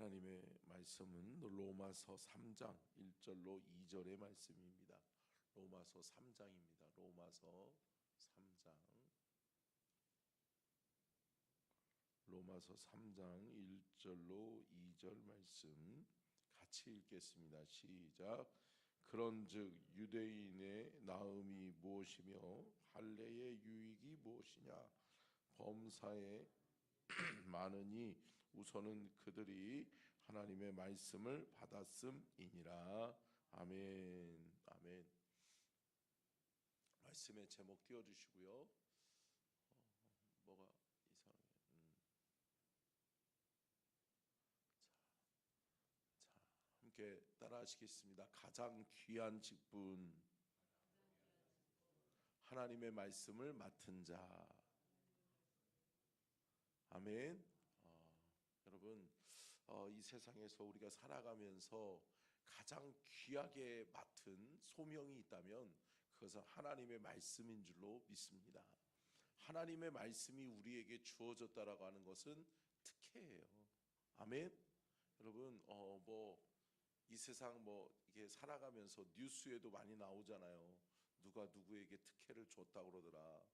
하나님의 말씀은 로마서 3장 1절로 2절의 말씀입니다. 로마서 3장입니다. 로마서 3장 1절로 2절 말씀 같이 읽겠습니다. 시작. 그런즉 유대인의 나음이 무엇이며 할례의 유익이 무엇이냐? 범사에 많으니 우선은 그들이 하나님의 말씀을 받았음이니라. 아멘. 아멘. 말씀의 제목 띄워주시고요. 뭐가 이상해? 자, 함께 따라하시겠습니다. 가장 귀한 직분, 하나님의 말씀을 맡은 자. 아멘. 여러분, 이 세상에서 우리가 살아가면서 가장 귀하게 맡은 소명이 있다면 그것은 하나님의 말씀인 줄로 믿습니다. 하나님의 말씀이 우리에게 주어졌다라고 하는 것은 특혜예요. 아멘. 여러분, 이 세상 이게 살아가면서 뉴스에도 많이 나오잖아요. 누가 누구에게 특혜를 줬다고 그러더라.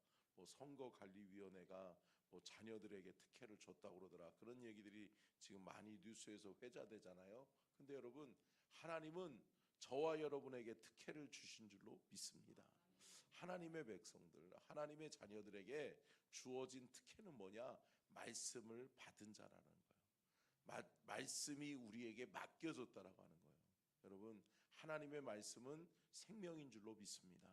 선거관리위원회가 자녀들에게 특혜를 줬다고 그러더라. 그런 얘기들이 지금 많이 뉴스에서 회자되잖아요. 근데 여러분, 하나님은 저와 여러분에게 특혜를 주신 줄로 믿습니다. 하나님의 백성들, 하나님의 자녀들에게 주어진 특혜는 뭐냐? 말씀을 받은 자라는 거예요. 말씀이 우리에게 맡겨졌다라고 하는 거예요. 여러분, 하나님의 말씀은 생명인 줄로 믿습니다.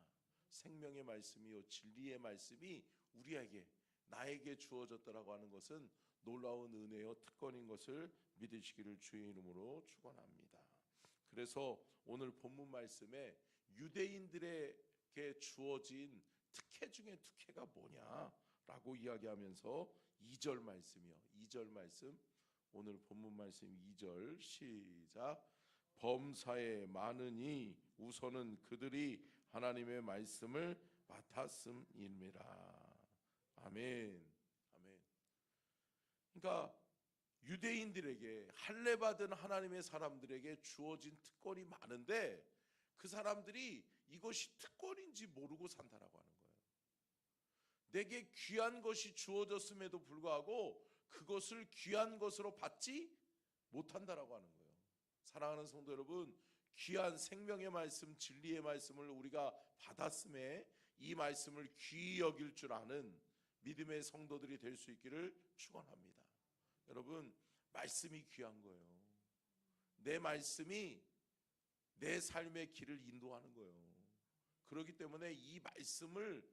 생명의 말씀이요 진리의 말씀이 우리에게 나에게 주어졌다라고 하는 것은 놀라운 은혜요 특권인 것을 믿으시기를 주의 이름으로 축원합니다. 그래서 오늘 본문 말씀에 유대인들에게 주어진 특혜 중에 특혜가 뭐냐라고 이야기하면서 2절 말씀이요. 2절 말씀, 오늘 본문 말씀 2절 시작. 범사에 많으니 우선은 그들이 하나님의 말씀을 맡았음이니라. 아멘. 아멘. 그러니까 유대인들에게 할례 받은 하나님의 사람들에게 주어진 특권이 많은데 그 사람들이 이것이 특권인지 모르고 산다라고 하는 거예요. 내게 귀한 것이 주어졌음에도 불구하고 그것을 귀한 것으로 받지 못한다라고 하는 거예요. 사랑하는 성도 여러분, 귀한 생명의 말씀, 진리의 말씀을 우리가 받았음에 이 말씀을 귀히 여길 줄 아는 믿음의 성도들이 될 수 있기를 축원합니다. 여러분, 말씀이 귀한 거예요. 내 말씀이 내 삶의 길을 인도하는 거예요. 그렇기 때문에 이 말씀을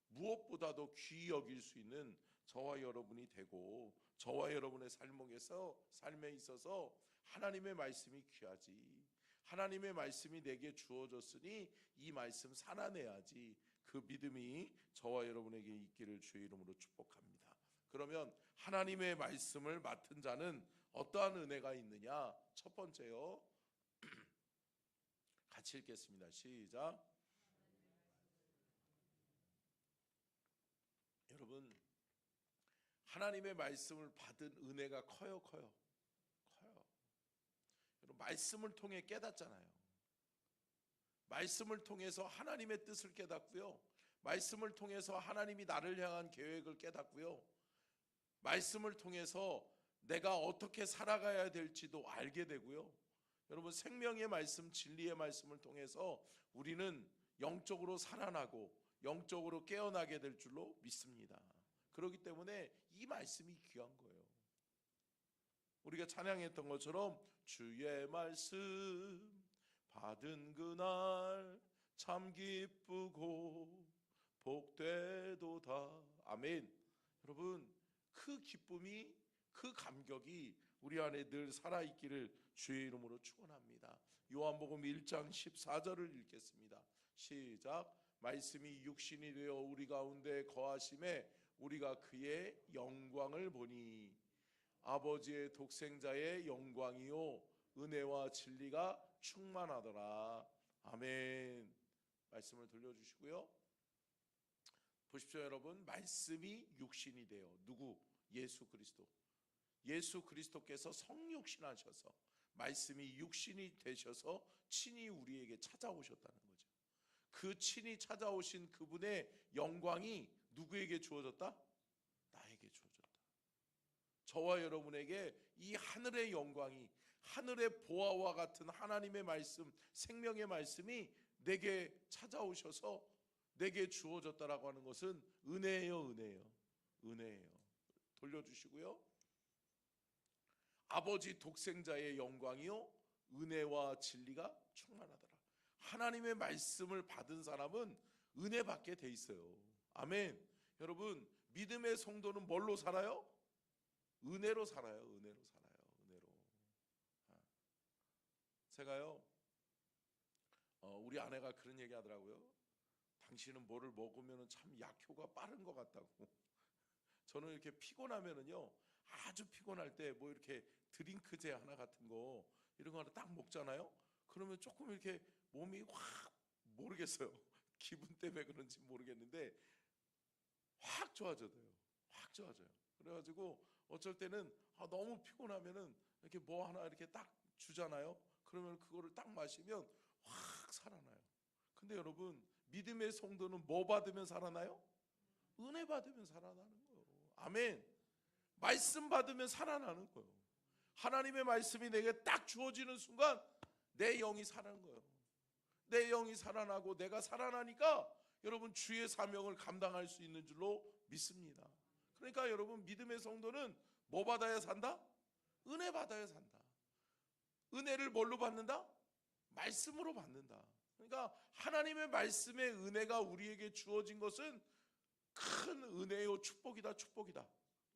무엇보다도 귀히 여길 수 있는 저와 여러분이 되고, 저와 여러분의 삶에 있어서 하나님의 말씀이 귀하지, 하나님의 말씀이 내게 주어졌으니 이 말씀 살아내야지, 그 믿음이 저와 여러분에게 있기를 주의 이름으로 축복합니다. 그러면 하나님의 말씀을 맡은 자는 어떠한 은혜가 있느냐? 첫 번째요, 같이 읽겠습니다. 시작. 여러분, 하나님의 말씀을 받은 은혜가 커요. 여러분, 말씀을 통해 깨닫잖아요. 말씀을 통해서 하나님의 뜻을 깨닫고요, 말씀을 통해서 하나님이 나를 향한 계획을 깨닫고요, 말씀을 통해서 내가 어떻게 살아가야 될지도 알게 되고요. 여러분, 생명의 말씀, 진리의 말씀을 통해서 우리는 영적으로 살아나고 영적으로 깨어나게 될 줄로 믿습니다. 그렇기 때문에 이 말씀이 귀한 거예요. 우리가 찬양했던 것처럼 주의 말씀 받은 그날 참 기쁘고 복되도다. 아멘. 여러분, 그 기쁨이, 그 감격이 우리 안에 늘 살아있기를 주의 이름으로 축원합니다. 요한복음 1장 14절을 읽겠습니다. 시작. 말씀이 육신이 되어 우리 가운데 거하심에 우리가 그의 영광을 보니 아버지의 독생자의 영광이요 은혜와 진리가 충만하더라. 아멘. 말씀을 돌려주시고요. 보십시오 여러분, 말씀이 육신이 되어, 누구? 예수 그리스도. 예수 그리스도께서 성육신하셔서 말씀이 육신이 되셔서 친히 우리에게 찾아오셨다는 거죠. 그 친히 찾아오신 그분의 영광이 누구에게 주어졌다? 나에게 주어졌다. 저와 여러분에게 이 하늘의 영광이, 하늘의 보화와 같은 하나님의 말씀, 생명의 말씀이 내게 찾아오셔서 내게 주어졌다라고 하는 것은 은혜예요, 은혜예요, 은혜예요. 돌려주시고요. 아버지 독생자의 영광이요 은혜와 진리가 충만하더라. 하나님의 말씀을 받은 사람은 은혜 받게 돼 있어요. 아멘. 여러분, 믿음의 성도는 뭘로 살아요? 은혜로 살아요. 은혜로 살아요. 은혜로. 제가요, 우리 아내가 그런 얘기 하더라고요. 당신은 뭐를 먹으면 참 약효가 빠른 것 같다고. 저는 이렇게 피곤하면은요, 아주 피곤할 때 뭐 이렇게 드링크제 하나 같은 거 이런 거 하나 딱 먹잖아요. 그러면 조금 이렇게 몸이 확, 모르겠어요. 기분 때문에 그런지 모르겠는데 확 좋아져요. 확 좋아져요. 그래가지고 어쩔 때는 너무 피곤하면은 이렇게 뭐 하나 이렇게 딱 주잖아요. 그러면 그거를 딱 마시면 확 살아나요. 근데 여러분, 믿음의 성도는 뭐 받으면 살아나요? 은혜 받으면 살아나는 거예요. 아멘. 말씀 받으면 살아나는 거예요. 하나님의 말씀이 내게 딱 주어지는 순간 내 영이 살아나는 거예요. 내 영이 살아나고 내가 살아나니까 여러분 주의 사명을 감당할 수 있는 줄로 믿습니다. 그러니까 여러분, 믿음의 성도는 뭐 받아야 산다? 은혜 받아야 산다. 은혜를 뭘로 받는다? 말씀으로 받는다. 그러니까 하나님의 말씀의 은혜가 우리에게 주어진 것은 큰 은혜요 축복이다. 축복이다.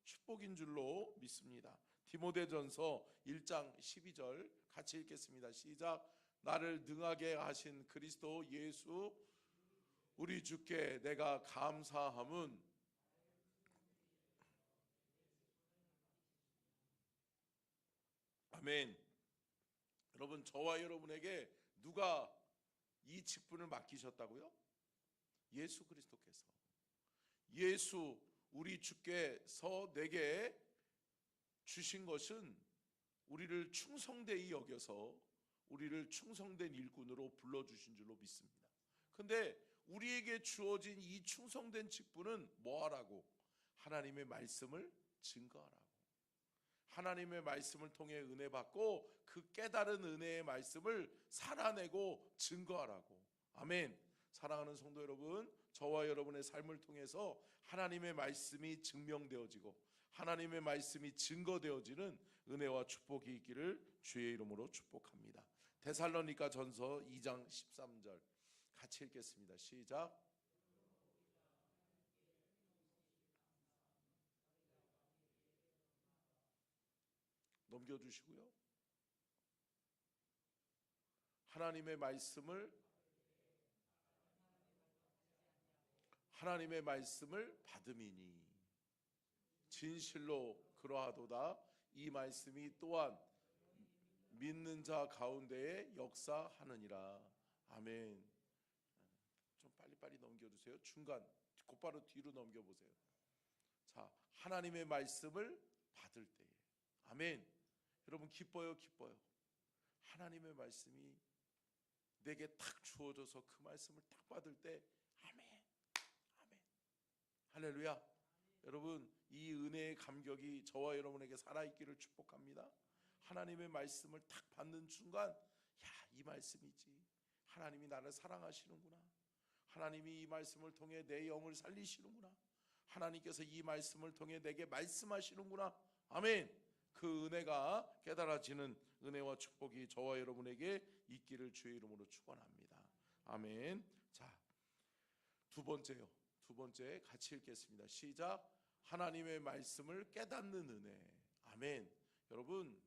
축복인 줄로 믿습니다. 디모데전서 1장 12절 같이 읽겠습니다. 시작. 나를 능하게 하신 그리스도 예수 우리 주께 내가 감사함은 아멘. 여러분, 저와 여러분에게 누가 이 직분을 맡기셨다고요? 예수 그리스도께서. 예수 우리 주께서 내게 주신 것은 우리를 충성되이 여겨서 우리를 충성된 일꾼으로 불러주신 줄로 믿습니다. 근데 우리에게 주어진 이 충성된 직분은 뭐하라고? 하나님의 말씀을 증거하라고. 하나님의 말씀을 통해 은혜 받고 그 깨달은 은혜의 말씀을 살아내고 증거하라고. 아멘. 사랑하는 성도 여러분, 저와 여러분의 삶을 통해서 하나님의 말씀이 증명되어지고 하나님의 말씀이 증거되어지는 은혜와 축복이 있기를 주의 이름으로 축복합니다. 데살로니가 전서 2장 13절 같이 읽겠습니다. 시작. 넘겨주시고요. 하나님의 말씀을 받음이니 진실로 그러하도다. 이 말씀이 또한 믿는 자 가운데에 역사하느니라. 아멘. 좀 빨리빨리 넘겨주세요. 중간 곧바로 뒤로 넘겨보세요. 자, 하나님의 말씀을 받을 때에 아멘. 여러분, 기뻐요, 기뻐요. 하나님의 말씀이 내게 딱 주어져서 그 말씀을 딱 받을 때 아멘, 아멘, 할렐루야. 여러분, 이 은혜의 감격이 저와 여러분에게 살아있기를 축복합니다. 하나님의 말씀을 딱 받는 순간, 야, 이 말씀이지. 하나님이 나를 사랑하시는구나. 하나님이 이 말씀을 통해 내 영을 살리시는구나. 하나님께서 이 말씀을 통해 내게 말씀하시는구나. 아멘. 그 은혜가 깨달아지는 은혜와 축복이 저와 여러분에게 있기를 주의 이름으로 축원합니다. 아멘. 자, 두 번째요. 두 번째 같이 읽겠습니다. 시작. 하나님의 말씀을 깨닫는 은혜. 아멘. 여러분,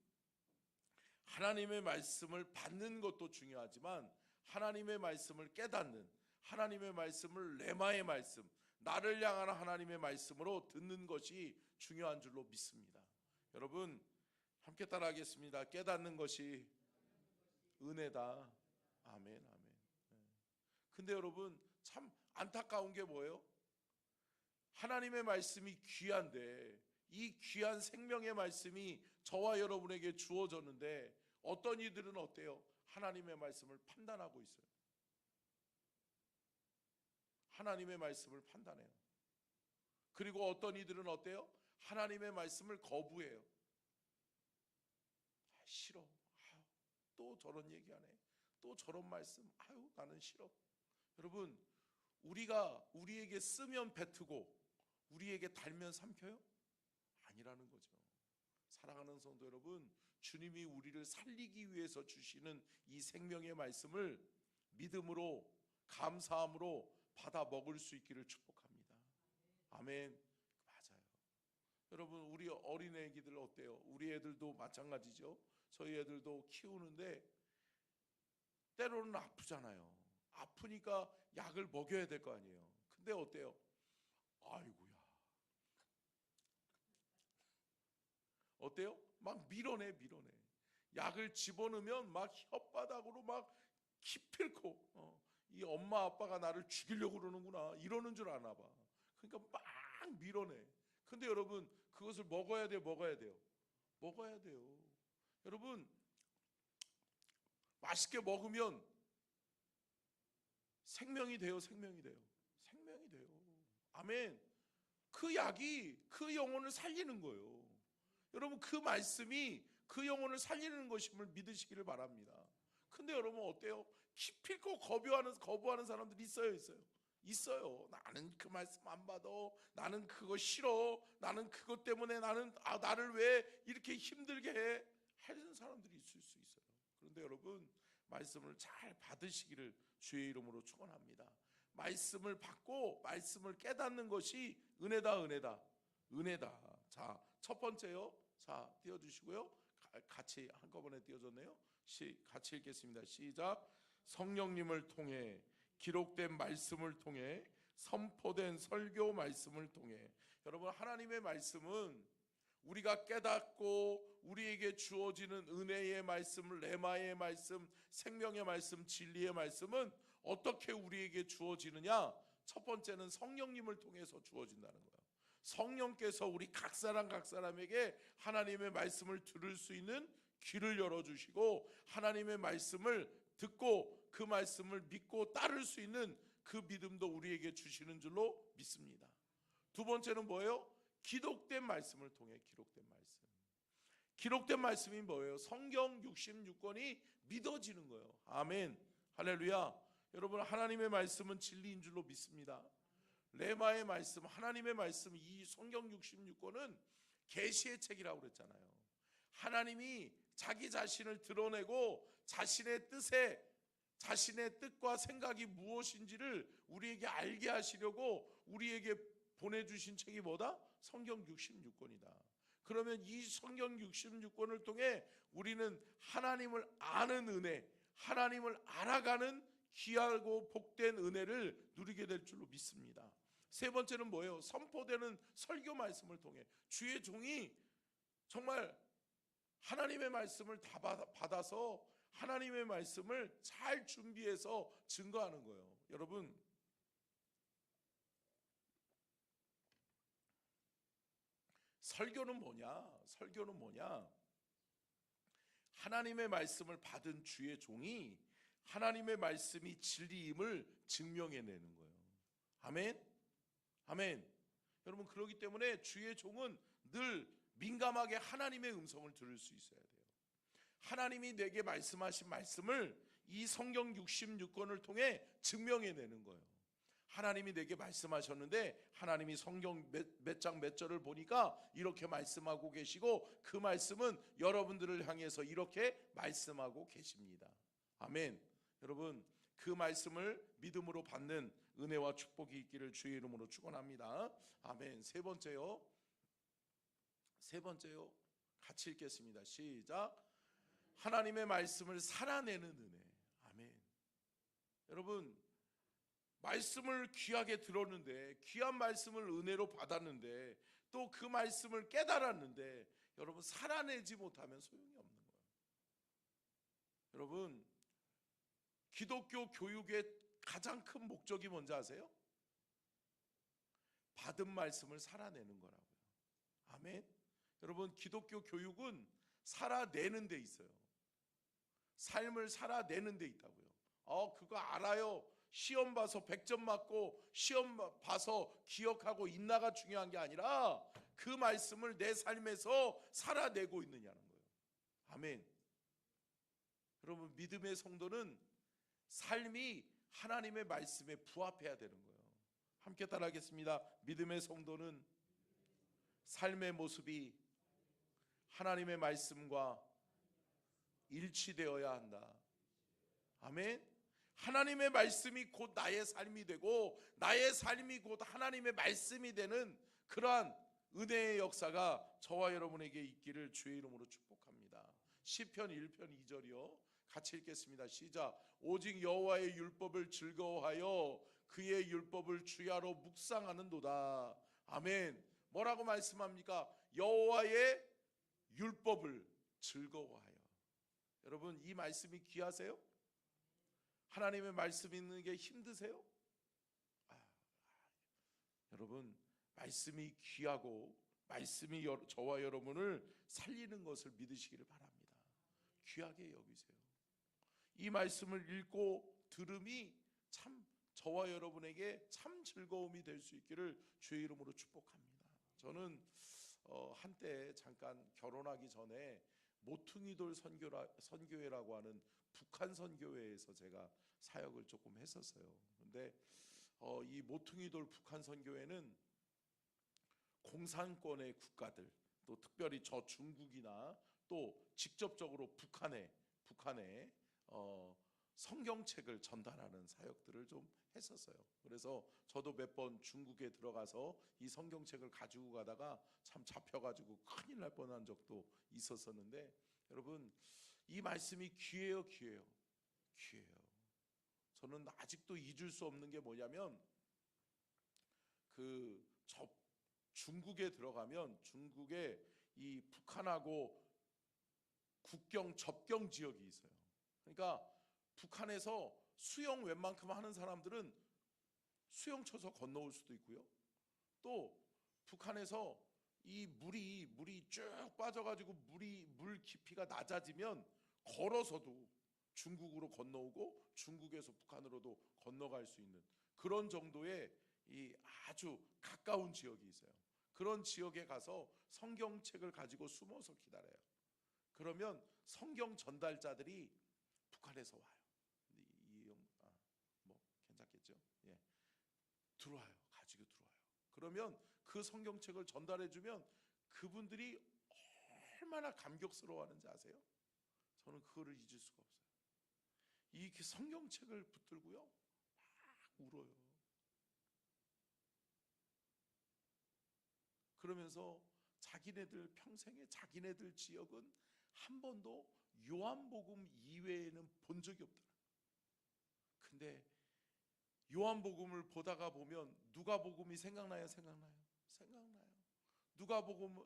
하나님의 말씀을 받는 것도 중요하지만 하나님의 말씀을 깨닫는, 하나님의 말씀을 레마의 말씀, 나를 향한 하나님의 말씀으로 듣는 것이 중요한 줄로 믿습니다. 여러분, 함께 따라하겠습니다. 깨닫는 것이 은혜다. 아멘, 아멘. 근데 여러분, 참 안타까운 게 뭐예요? 하나님의 말씀이 귀한데 이 귀한 생명의 말씀이 저와 여러분에게 주어졌는데 어떤 이들은 어때요? 하나님의 말씀을 판단하고 있어요. 하나님의 말씀을 판단해요. 그리고 어떤 이들은 어때요? 하나님의 말씀을 거부해요. 싫어. 아유, 또 저런 얘기하네. 또 저런 말씀. 아유, 나는 싫어. 여러분, 우리가 우리에게 쓰면 뱉고 우리에게 달면 삼켜요? 아니라는 거죠. 사랑하는 성도 여러분, 주님이 우리를 살리기 위해서 주시는 이 생명의 말씀을 믿음으로 감사함으로 받아 먹을 수 있기를 축복합니다. 아멘. 맞아요. 여러분, 우리 어린애 애기들 어때요? 우리 애들도 마찬가지죠. 저희 애들도 키우는데 때로는 아프잖아요. 아프니까 약을 먹여야 될 거 아니에요. 근데 어때요? 아이고야. 어때요? 막 밀어내. 약을 집어넣으면 막 혓바닥으로 막 기필코 이 엄마 아빠가 나를 죽이려고 그러는구나 이러는 줄 아나 봐. 그러니까 막 밀어내. 근데 여러분, 그것을 먹어야 돼요? 먹어야 돼요. 여러분, 맛있게 먹으면 생명이 돼요? 생명이 돼요. 아멘. 그 약이 그 영혼을 살리는 거예요. 여러분, 그 말씀이 그 영혼을 살리는 것임을 믿으시기를 바랍니다. 근데 여러분 어때요? 기필코 거부하는 사람들이 있어요. 나는 그 말씀 안 받아. 나는 그거 싫어. 나는 그것 때문에 나를 왜 이렇게 힘들게 해? 하는 사람들이 있을 수 있어요. 그런데 여러분, 말씀을 잘 받으시기를 주의 이름으로 축원합니다. 말씀을 받고 말씀을 깨닫는 것이 은혜다. 자, 첫 번째요. 자, 띄워주시고요. 같이 한꺼번에 띄워줬네요. 같이 읽겠습니다. 시작. 성령님을 통해 기록된 말씀을 통해 선포된 설교 말씀을 통해. 여러분, 하나님의 말씀은 우리가 깨닫고 우리에게 주어지는 은혜의 말씀, 레마의 말씀, 생명의 말씀, 진리의 말씀은 어떻게 우리에게 주어지느냐? 첫 번째는 성령님을 통해서 주어진다는 거예요. 성령께서 우리 각 사람에게 하나님의 말씀을 들을 수 있는 귀를 열어주시고 하나님의 말씀을 듣고 그 말씀을 믿고 따를 수 있는 그 믿음도 우리에게 주시는 줄로 믿습니다. 두 번째는 뭐예요? 기록된 말씀을 통해 기록된 말씀이 뭐예요? 성경 66권이 믿어지는 거예요. 아멘. 할렐루야. 여러분, 하나님의 말씀은 진리인 줄로 믿습니다. 레마의 말씀, 하나님의 말씀, 이 성경 66권은 계시의 책이라고 그랬잖아요. 하나님이 자기 자신을 드러내고 자신의 뜻과 생각이 무엇인지를 우리에게 알게 하시려고 우리에게 보내주신 책이 뭐다? 성경 66권이다. 그러면 이 성경 66권을 통해 우리는 하나님을 아는 은혜, 하나님을 알아가는 귀하고 복된 은혜를 누리게 될 줄로 믿습니다. 세 번째는 뭐예요? 선포되는 설교 말씀을 통해 주의 종이 정말 하나님의 말씀을 다 받아서 하나님의 말씀을 잘 준비해서 증거하는 거예요. 여러분, 설교는 뭐냐? 하나님의 말씀을 받은 주의 종이 하나님의 말씀이 진리임을 증명해내는 거예요. 아멘. 여러분, 그렇기 때문에 주의 종은 늘 민감하게 하나님의 음성을 들을 수 있어야 돼요. 하나님이 내게 말씀하신 말씀을 이 성경 66권을 통해 증명해내는 거예요. 하나님이 내게 말씀하셨는데 하나님이 성경 몇 장 몇 절을 보니까 이렇게 말씀하고 계시고 그 말씀은 여러분들을 향해서 이렇게 말씀하고 계십니다. 아멘. 여러분, 그 말씀을 믿음으로 받는 은혜와 축복이 있기를 주의 이름으로 축원합니다. 아멘. 세 번째요. 같이 읽겠습니다. 시작. 하나님의 말씀을 살아내는 은혜. 아멘. 여러분, 말씀을 귀하게 들었는데, 귀한 말씀을 은혜로 받았는데, 또 그 말씀을 깨달았는데 여러분, 살아내지 못하면 소용이 없는 거예요. 여러분, 기독교 교육의 가장 큰 목적이 뭔지 아세요? 받은 말씀을 살아내는 거라고요. 아멘. 여러분, 기독교 교육은 살아내는 데 있어요. 삶을 살아내는 데 있다고요. 그거 알아요. 시험 봐서 100점 맞고 시험 봐서 기억하고 인나가 중요한 게 아니라 그 말씀을 내 삶에서 살아내고 있느냐는 거예요. 아멘. 여러분, 믿음의 성도는 삶이 하나님의 말씀에 부합해야 되는 거예요. 함께 따라하겠습니다. 믿음의 성도는 삶의 모습이 하나님의 말씀과 일치되어야 한다. 아멘. 하나님의 말씀이 곧 나의 삶이 되고 나의 삶이 곧 하나님의 말씀이 되는 그러한 은혜의 역사가 저와 여러분에게 있기를 주의 이름으로 축복합니다. 시편 1편 2절이요. 같이 읽겠습니다. 시작. 오직 여호와의 율법을 즐거워하여 그의 율법을 주야로 묵상하는도다. 아멘. 뭐라고 말씀합니까? 여호와의 율법을 즐거워하여. 여러분, 이 말씀이 귀하세요? 하나님의 말씀 있는 게 힘드세요? 여러분, 말씀이 귀하고 말씀이 저와 여러분을 살리는 것을 믿으시기를 바랍니다. 귀하게 여기세요. 이 말씀을 읽고 들음이 참 저와 여러분에게 참 즐거움이 될 수 있기를 주의 이름으로 축복합니다. 저는 한때 잠깐 결혼하기 전에 모퉁이돌 선교회라고 하는 북한 선교회에서 제가 사역을 조금 했었어요. 그런데 이 모퉁이돌 북한 선교회는 공산권의 국가들, 또 특별히 저 중국이나 또 직접적으로 북한에 성경책을 전달하는 사역들을 좀 했었어요. 그래서 저도 몇 번 중국에 들어가서 이 성경책을 가지고 가다가 참 잡혀가지고 큰일 날 뻔한 적도 있었었는데, 여러분, 이 말씀이 귀해요. 저는 아직도 잊을 수 없는 게 뭐냐면, 저 중국에 들어가면 중국에 이 북한하고 국경 접경 지역이 있어요. 그러니까 북한에서 수영 웬만큼 하는 사람들은 수영 쳐서 건너올 수도 있고요. 또 북한에서 이 물이 쭉 빠져가지고 물 깊이가 낮아지면 걸어서도 중국으로 건너오고 중국에서 북한으로도 건너갈 수 있는 그런 정도의 이 아주 가까운 지역이 있어요. 그런 지역에 가서 성경책을 가지고 숨어서 기다려요. 그러면 성경 전달자들이 북한에서 와요. 괜찮겠죠? 예. 가지고 들어와요. 그러면 그 성경책을 전달해주면 그분들이 얼마나 감격스러워하는지 아세요? 저는 그거를 잊을 수가 없어요. 이 성경책을 붙들고요, 막 울어요. 그러면서 자기네들 평생에 자기네들 지역은 한 번도 요한복음 이외에는 본 적이 없다. 근데 요한복음을 보다가 보면 누가복음이 생각나요? 누가복음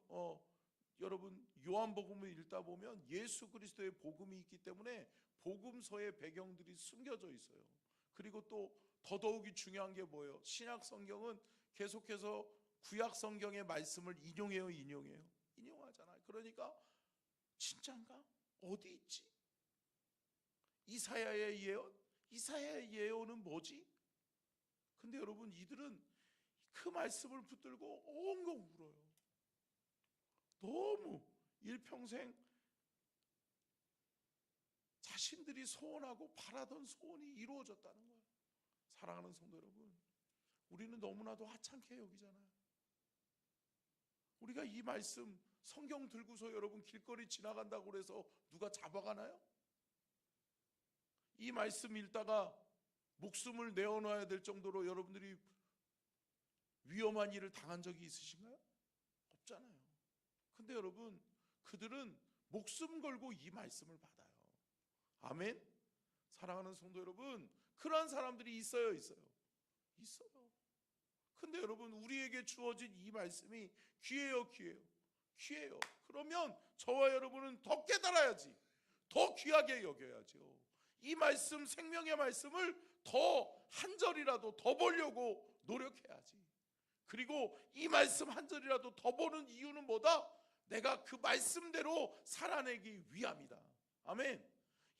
여러분, 요한복음을 읽다 보면 예수 그리스도의 복음이 있기 때문에 복음서의 배경들이 숨겨져 있어요. 그리고 또 더더욱이 중요한 게 뭐예요? 신약 성경은 계속해서 구약 성경의 말씀을 인용하잖아요. 그러니까 진짜인가? 어디 있지? 이사야의 예언은 뭐지? 근데 여러분, 이들은 그 말씀을 붙들고 엉엉 울어요. 너무 일평생 자신들이 소원하고 바라던 소원이 이루어졌다는 거예요. 사랑하는 성도 여러분, 우리는 너무나도 하찮게 여기잖아요. 우리가 이 말씀 성경 들고서 여러분 길거리 지나간다고 해서 누가 잡아가나요? 이 말씀 읽다가 목숨을 내어놔야 될 정도로 여러분들이 위험한 일을 당한 적이 있으신가요? 없잖아요. 근데 여러분, 그들은 목숨 걸고 이 말씀을 받아요. 아멘. 사랑하는 성도 여러분, 그러한 사람들이 있어요. 근데 여러분, 우리에게 주어진 이 말씀이 귀해요. 그러면 저와 여러분은 더 깨달아야지, 더 귀하게 여겨야죠. 이 말씀, 생명의 말씀을 더 한 절이라도 더 보려고 노력해야지. 그리고 이 말씀 한 절이라도 더 보는 이유는 뭐다? 내가 그 말씀대로 살아내기 위함이다. 아멘.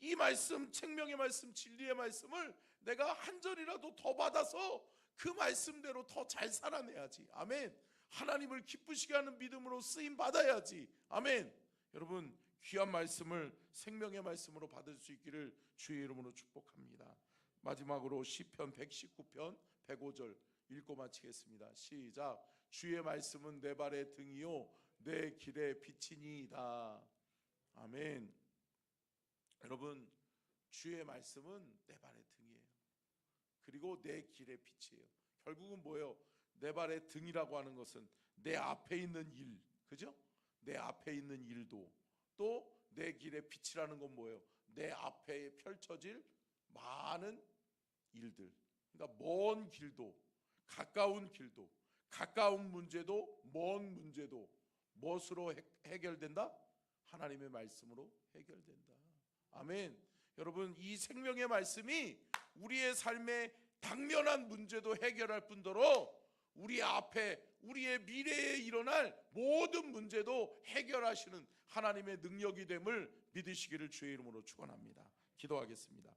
이 말씀, 생명의 말씀, 진리의 말씀을 내가 한 절이라도 더 받아서 그 말씀대로 더 잘 살아내야지. 아멘. 하나님을 기쁘시게 하는 믿음으로 쓰임 받아야지. 아멘. 여러분, 귀한 말씀을 생명의 말씀으로 받을 수 있기를 주의 이름으로 축복합니다. 마지막으로 시편 119편 105절 읽고 마치겠습니다. 시작. 주의 말씀은 내 발의 등이요 내 길의 빛이니이다. 아멘. 여러분, 주의 말씀은 내 발의 등이에요. 그리고 내 길의 빛이에요. 결국은 뭐예요? 내 발의 등이라고 하는 것은 내 앞에 있는 일, 그죠? 내 앞에 있는 일도, 또 내 길의 빛이라는 건 뭐예요? 내 앞에 펼쳐질 많은 일들. 그러니까 먼 길도, 가까운 길도, 가까운 문제도, 먼 문제도 무엇으로 해결된다? 하나님의 말씀으로 해결된다. 아멘. 여러분, 이 생명의 말씀이 우리의 삶의 당면한 문제도 해결할 뿐더러 우리 앞에, 우리의 미래에 일어날 모든 문제도 해결하시는 하나님의 능력이 됨을 믿으시기를 주의 이름으로 축원합니다. 기도하겠습니다.